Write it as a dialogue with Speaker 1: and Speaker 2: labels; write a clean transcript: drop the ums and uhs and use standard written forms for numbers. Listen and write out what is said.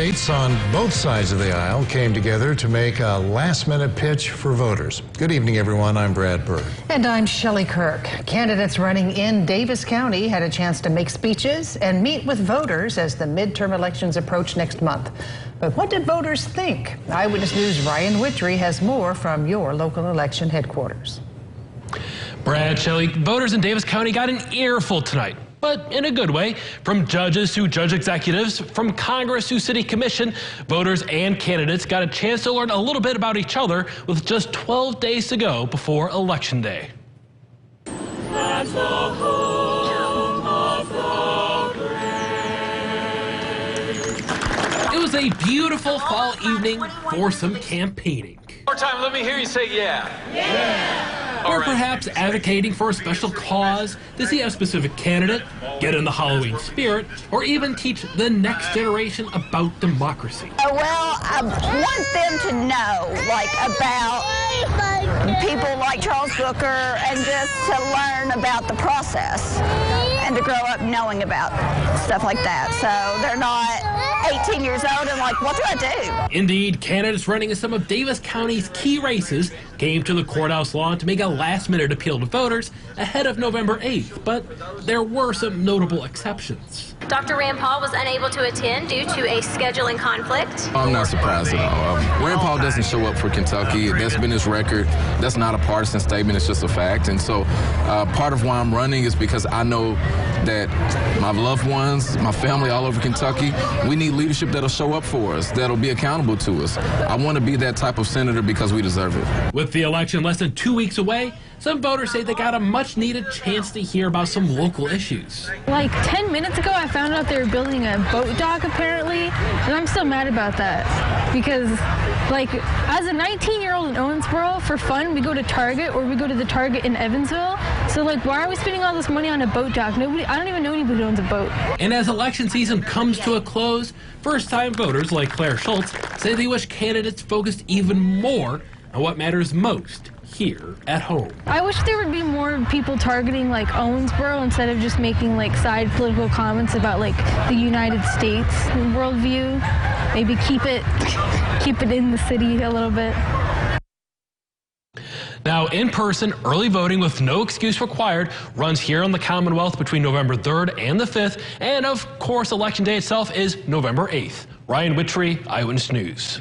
Speaker 1: Candidates on both sides of the aisle came together to make a last-minute pitch for voters. Good evening, everyone. I'm Brad Bird.
Speaker 2: And I'm Shelley Kirk. Candidates running in Davis County had a chance to make speeches and meet with voters as the midterm elections approach next month. But what did voters think? Eyewitness News' Ryan Witry has more from your local election headquarters.
Speaker 3: Brad, Shelley, voters in Davis County got an earful tonight, but in a good way. From judges to judge executives, from Congress to City Commission, voters and candidates got a chance to learn a little bit about each other with just 12 days to go before Election Day. It was a beautiful fall evening for some campaigning.
Speaker 4: One more time, let me hear you say yeah. Yeah.
Speaker 3: Or perhaps advocating for a special cause to see a specific candidate, get in the Halloween spirit, or even teach the next generation about democracy.
Speaker 5: Well, I want them to know, about people like Charles Booker and just to learn about the process and to grow up knowing about stuff like that. So they're not 18 years old and what do I do?
Speaker 3: Indeed, candidates running in some of Davis County's key races came to the courthouse lawn to make a last-minute appeal to voters ahead of November 8th, but there were some notable exceptions.
Speaker 6: Dr. Rand Paul was unable to attend due to a scheduling conflict.
Speaker 7: I'm not surprised at all. Rand Paul doesn't show up for Kentucky. That's been his record. That's not a partisan statement. It's just a fact. And so part of why I'm running is because I know that my loved ones, my family all over Kentucky, we need leadership that'll show up for us, that'll be accountable to us. I want to be that type of senator because we deserve it.
Speaker 3: With the election less than 2 weeks away, some voters say they got a much-needed chance to hear about some local issues.
Speaker 8: 10 minutes ago, I found out they were building a boat dock, apparently, and I'm still mad about that. Because, as a 19-year-old in Owensboro, for fun, we go to Target, or we go to the Target in Evansville. So, why are we spending all this money on a boat dock? I don't even know anybody who owns a boat.
Speaker 3: And as election season comes to a close, first-time voters like Claire Schultz say they wish candidates focused even more on what matters most here at home.
Speaker 8: I wish there would be more people targeting Owensboro instead of just making side political comments about the United States worldview. Maybe keep it in the city a little bit.
Speaker 3: Now, in-person early voting with no excuse required runs here in the Commonwealth between November 3rd and the 5th, and of course Election Day itself is November 8th. Ryan Witry, Eyewitness News.